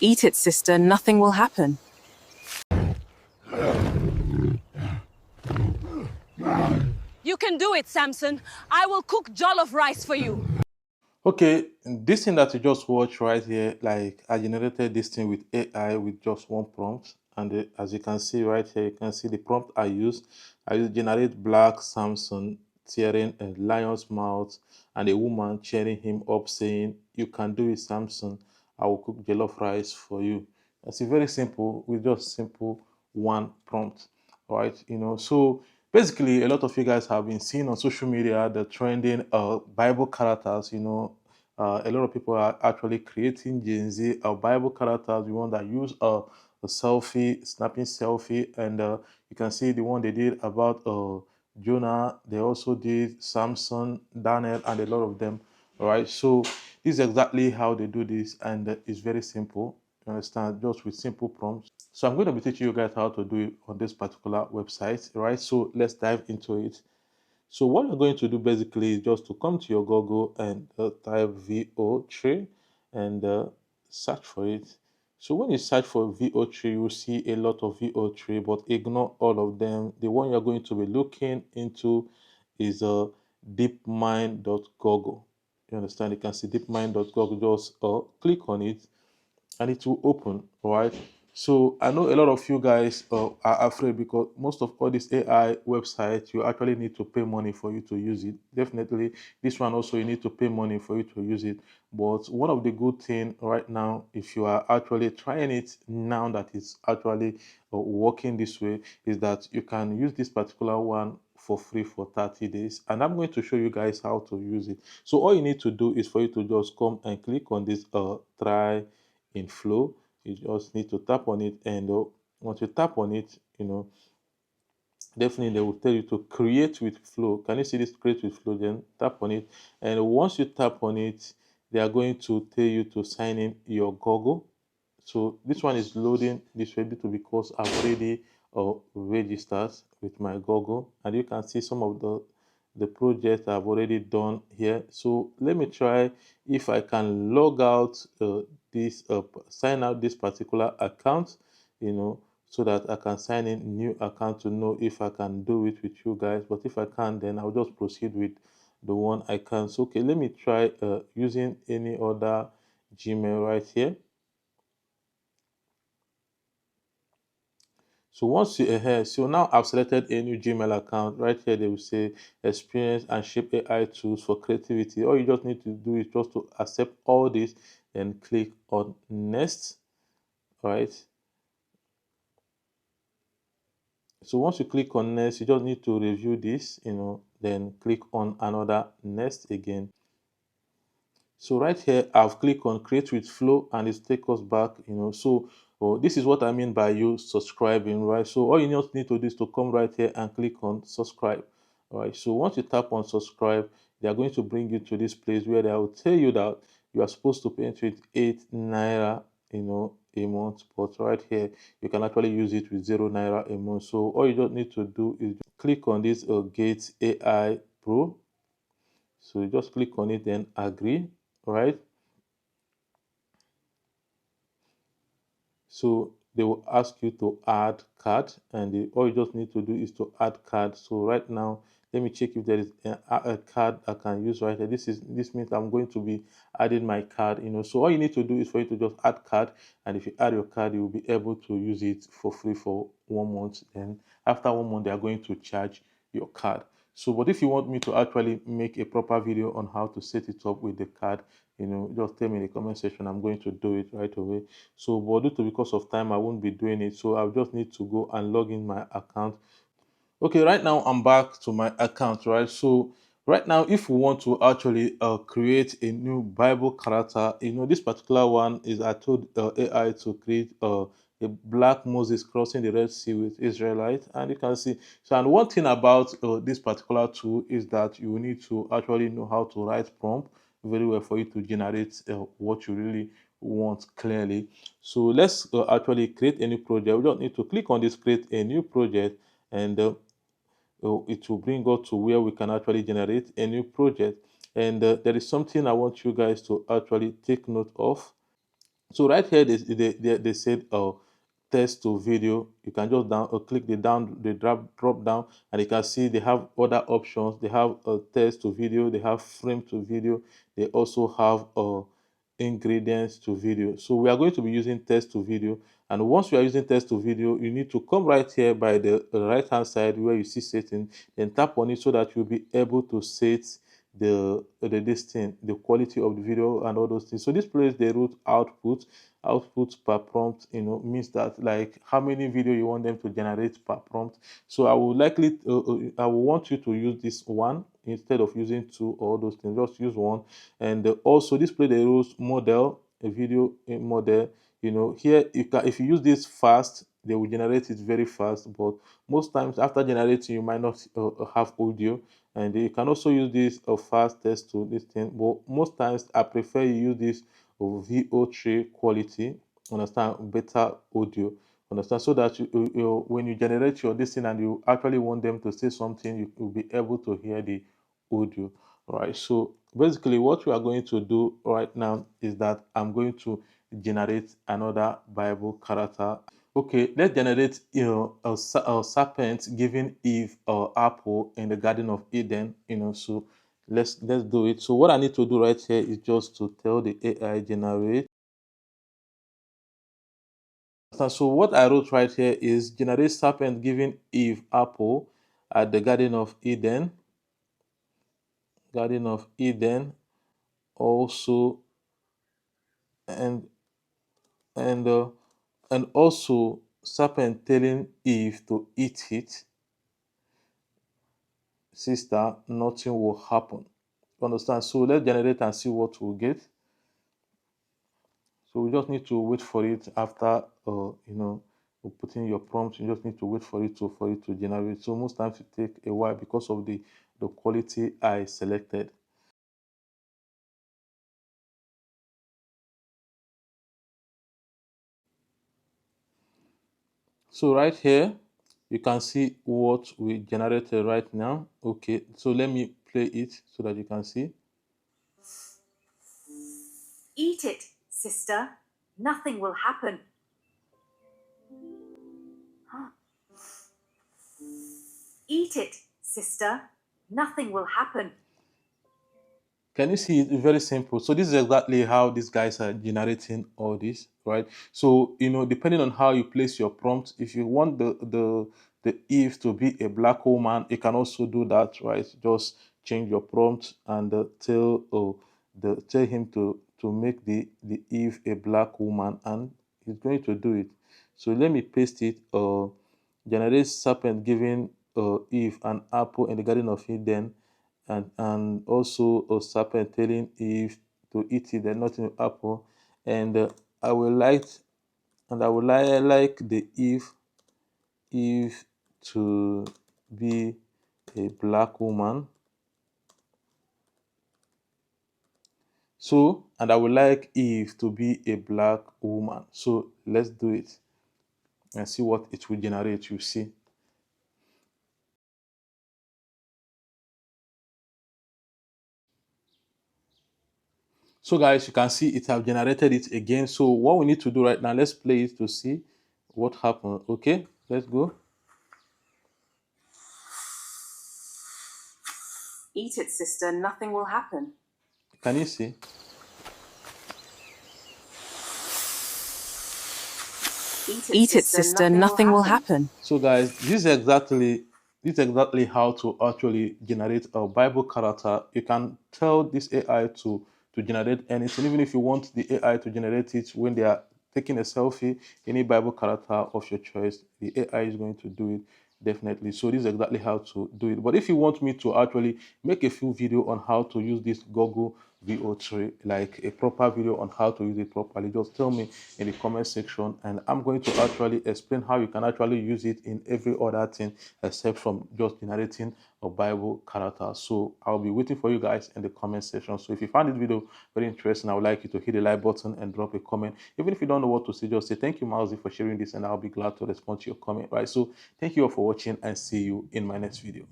Eat it, sister, nothing will happen. You can do it, Samson. I will cook jollof rice for you. Okay, this thing that you just watched right here, like I generated this thing with AI with just one prompt. And as you can see right here, you can see the prompt I used. I used generate black Samson tearing a lion's mouth and a woman cheering him up saying, "You can do it, Samson. I will cook jollof rice for you." That's very simple with just simple one prompt, right? So basically, a lot of you guys have been seeing on social media the trending Bible characters. A lot of people are actually creating Gen Z Bible characters. The one that use a selfie, snapping selfie, and you can see the one they did about Jonah. They also did Samson, Daniel, and a lot of them. All right, so this is exactly how they do this, and it's very simple. You understand, just with simple prompts. So I'm going to be teaching you guys how to do it on this particular website, right? So let's dive into it. So what you're going to do basically is just to come to your Google and type VO3 and search for it. So when you search for VO3, you will see a lot of VO3, but ignore all of them. The one you're going to be looking into is deepmind.google. You understand? You can see deepmind.google. Just click on it and it will open, right? So I know a lot of you guys are afraid because most of all these AI websites, you actually need to pay money for you to use it. Definitely, this one also you need to pay money for you to use it. But one of the good thing right now, if you are actually trying it now that it's actually working this way, is that you can use this particular one for free for 30 days. And I'm going to show you guys how to use it. So all you need to do is for you to just come and click on this try in flow. You just need to tap on it, and once you tap on it, definitely they will tell you to create with flow. Can you see this create with flow? Then tap on it, and once you tap on it, they are going to tell you to sign in your Google. So this one is loading this way because I've already registered with my Google, and you can see some of the projects I've already done here. So let me try if I can log out this sign out this particular account, so that I can sign in new account to know if I can do it with you guys. But if I can't, then I'll just proceed with the one I can. So okay, let me try using any other Gmail right here. So once you so now I've selected a new Gmail account. Right here they will say experience and shape AI tools for creativity. All you just need to do is just to accept all this and click on next. All right. So once you click on next, you just need to review this, then click on another next again. So right here, I've clicked on create with flow and it's take us back, so this is what I mean by you subscribing, right? So all you just need to do is to come right here and click on subscribe. All right, so once you tap on subscribe, they are going to bring you to this place where they will tell you that you are supposed to pay into it 8 naira, a month. But right here, you can actually use it with 0 naira a month. So all you just need to do is click on this Gate AI Pro. So you just click on it, then agree, right? So they will ask you to add card, and all you just need to do is to add card. So right now, let me check if there is a card I can use right here. This means I'm going to be adding my card. So all you need to do is for you to just add card, and if you add your card, you will be able to use it for free for 1 month. Then after 1 month, they are going to charge your card. So, but if you want me to actually make a proper video on how to set it up with the card, just tell me in the comment section. I'm going to do it right away. So, but due to because of time, I won't be doing it. So I'll just need to go and log in my account. Okay, right now I'm back to my account, right? So right now, if we want to actually create a new Bible character, this particular one is I told AI to create a black Moses crossing the Red Sea with Israelites, and you can see. So, and one thing about this particular tool is that you need to actually know how to write prompt very well for you to generate what you really want clearly. So let's actually create a new project. We don't need to click on this create a new project, and it will bring us to where we can actually generate a new project. And there is something I want you guys to actually take note of. So right here, they said text to video. You can just click the drop down, and you can see they have other options. They have text to video. They have frame to video. They also have ingredients to video. So we are going to be using text to video. And once you are using text to video, you need to come right here by the right hand side where you see setting, then tap on it so that you'll be able to set this thing, the quality of the video and all those things. So this place the root output per prompt, means that like how many video you want them to generate per prompt. So I will want you to use this one instead of using two or those things. Just use one. And also display the rules model, a video model. Here if you use this fast, they will generate it very fast, but most times after generating you might not have audio. And you can also use this fast text to this thing, but most times I prefer you use this VO3 quality, understand, better audio, understand, so that when you generate your this thing and you actually want them to say something, you will be able to hear the audio. All right, so basically what we are going to do right now is that I'm going to generate another Bible character. Okay, let's generate a serpent giving Eve apple in the Garden of Eden. So let's do it. So what I need to do right here is just to tell the AI generate. So what I wrote right here is generate serpent giving Eve apple at the Garden of Eden. Garden of Eden. Also, and and uh, and also serpent telling Eve to eat it. Sister, nothing will happen. You understand? So let's generate and see what we'll get. So we just need to wait for it after putting your prompt. You just need to wait for it to generate. So most times it take a while because of the quality I selected. So right here you can see what we generated right now. Okay, so let me play it so that you can see. Eat it, sister. Nothing will happen. Eat it, sister. Nothing will happen. Can you see? It's very simple. So this is exactly how these guys are generating all this, right? So depending on how you place your prompt, if you want the Eve to be a black woman, you can also do that, right? Just change your prompt and tell him to make the Eve a black woman, and he's going to do it. So let me paste it. Generate serpent giving Eve an apple in the Garden of Eden, and also a serpent telling Eve to eat it and not in the apple. And I will like the Eve to be a black woman. So, and I would like Eve to be a black woman. So let's do it and see what it will generate. You see. So guys, you can see it have generated it again. So what we need to do right now, let's play it to see what happened. Okay, let's go. Eat it, sister. Nothing will happen. Can you see? Eat it, sister. Nothing will happen. So guys, this is exactly how to actually generate a Bible character. You can tell this AI to generate anything, even if you want the AI to generate it when they are taking a selfie, any Bible character of your choice, the AI is going to do it definitely. So this is exactly how to do it. But if you want me to actually make a full video on how to use this Google VO3, like a proper video on how to use it properly, just tell me in the comment section, and I'm going to actually explain how you can actually use it in every other thing except from just generating a Bible character. So I'll be waiting for you guys in the comment section. So if you found this video very interesting, I would like you to hit the like button and drop a comment. Even if you don't know what to say, just say thank you, Mousy, for sharing this, and I'll be glad to respond to your comment. Right, so thank you all for watching, and see you in my next video.